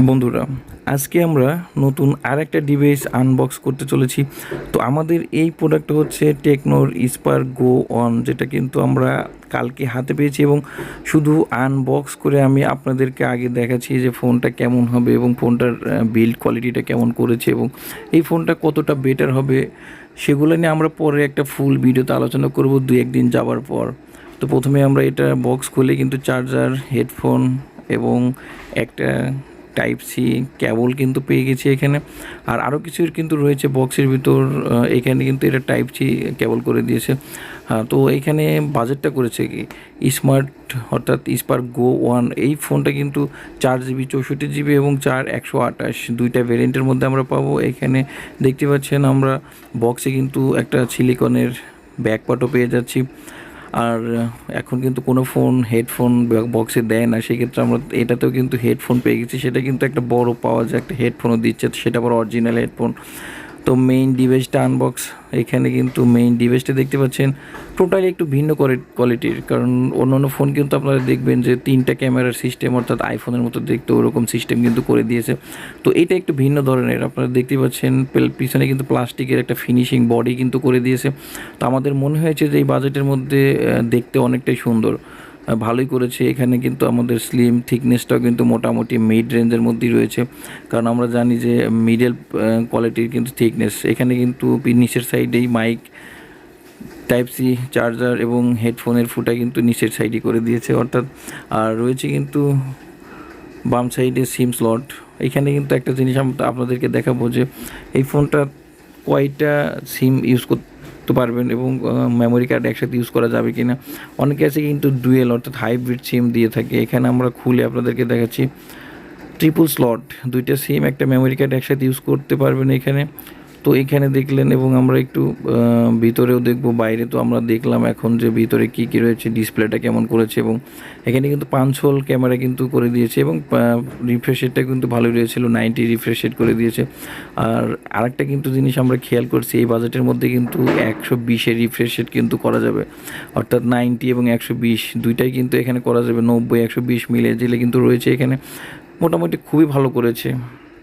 বন্ধুরা, আজকে আমরা নতুন আরেকটা ডিভাইস আনবক্স করতে চলেছি। তো আমাদের এই প্রোডাক্টটা হচ্ছে টেকনোর স্পার্ক গো অন, যেটা কিন্তু আমরা কালকে হাতে পেয়েছি এবং শুধু আনবক্স করে আমি আপনাদেরকে আগে দেখাচ্ছি যে ফোনটা কেমন হবে এবং ফোনটার বিল্ড কোয়ালিটিটা কেমন করেছে এবং এই ফোনটা কতটা বেটার হবে সেগুলো নিয়ে আমরা পরে একটা ফুল ভিডিওতে আলোচনা করব দু একদিন যাওয়ার পর। তো প্রথমে আমরা এটা বক্স খুলে কিন্তু চার্জার, হেডফোন এবং একটা টাইপ সি কেবল কিন্তু পেয়ে গেছি এখানে। আর আরও কিছুর কিন্তু রয়েছে বক্সের ভিতর। এখানে কিন্তু এটা টাইপ সি কেবল করে দিয়েছে। তো এইখানে বাজেটটা করেছে কি স্মার্ট, অর্থাৎ স্পার্ক গো ওয়ান। এই ফোনটা কিন্তু 4 GB 64 GB এবং 128 দুইটা ভেরিয়েন্টের মধ্যে আমরা পাবো। এখানে দেখতে পাচ্ছেন আমরা বক্সে কিন্তু একটা সিলিকনের ব্যাকপার্টও পেয়ে যাচ্ছি। আর এখন কিন্তু কোনো ফোন হেডফোন বক্সে দেয় না, সেক্ষেত্রে আমরা এটাতেও কিন্তু হেডফোন পেয়ে গেছি। সেটা কিন্তু একটা বড় পাওয়া যায়, একটা হেডফোনও দিচ্ছে, সেটা আবার অরিজিনাল হেডফোন। তো মেইন ডিভাইসটা আনবক্স। এখানে কিন্তু মেইন ডিভাইসটা দেখতে পাচ্ছেন টোটালি একটু ভিন্ন কোয়ালিটির, কারণ অন্যান্য ফোন কিন্তু আপনারা দেখবেন যে 3টা ক্যামেরার সিস্টেম, অর্থাৎ আইফোনের মতো দেখতে ওরকম সিস্টেম কিন্তু করে দিয়েছে। তো এটা একটু ভিন্ন ধরনের। আপনারা দেখতে পাচ্ছেন পিছনে কিন্তু প্লাস্টিকের একটা ফিনিশিং বডি কিন্তু করে দিয়েছে। তো আমাদের মনে হয়েছে যে এই বাজেটের মধ্যে দেখতে অনেকটাই সুন্দর, ভালোই করেছে। এখানে কিন্তু আমাদের স্লিম থিকনেসটাও কিন্তু মোটামুটি মিড রেঞ্জের মধ্যেই রয়েছে, কারণ আমরা জানি যে মিডল কোয়ালিটির কিন্তু থিকনেস। এখানে কিন্তু নিচের সাইডেই মাইক, টাইপ সি চার্জার এবং হেডফোনের ফুটা কিন্তু নিচের সাইডে করে দিয়েছে অর্থাৎ। আর রয়েছে কিন্তু বাম সাইডে সিম স্লট। এখানে কিন্তু একটা জিনিস আপনাদেরকে দেখাবো যে এই ফোনটা কয়টা সিম ইউজ করতে পারবেন এবং মেমোরি কার্ড একসাথে ইউজ করা যাবে কি না। অনেকে আছে কিন্তু ডুয়েল অর্থাৎ হাইব্রিড সিম দিয়ে থাকে। এখানে আমরা খুলে আপনাদেরকে দেখাচ্ছি ট্রিপল স্লট, দুইটা সিম একটা মেমোরি কার্ড একসাথে ইউজ করতে পারবেন এখানে। তো এখানে দেখলেন এবং আমরা একটু ভিতরেও দেখব। বাইরে তো আমরা দেখলাম এখন যে ভিতরে কী কী রয়েছে, ডিসপ্লেটা কেমন করেছে এবং এখানে কিন্তু 5 হোল ক্যামেরা কিন্তু করে দিয়েছে এবং রিফ্রেশ রেটটা কিন্তু ভালোই রয়েছিল, 90 রিফ্রেশ রেট করে দিয়েছে। আর আরেকটা কিন্তু জিনিস আমরা খেয়াল করছি, এই বাজেটের মধ্যে কিন্তু 120-এর রিফ্রেশ রেট কিন্তু করা যাবে, অর্থাৎ 90 এবং 120 দুইটাই কিন্তু এখানে করা যাবে। 90 120 মিলে জেলে কিন্তু রয়েছে এখানে, মোটামুটি খুবই ভালো করেছে।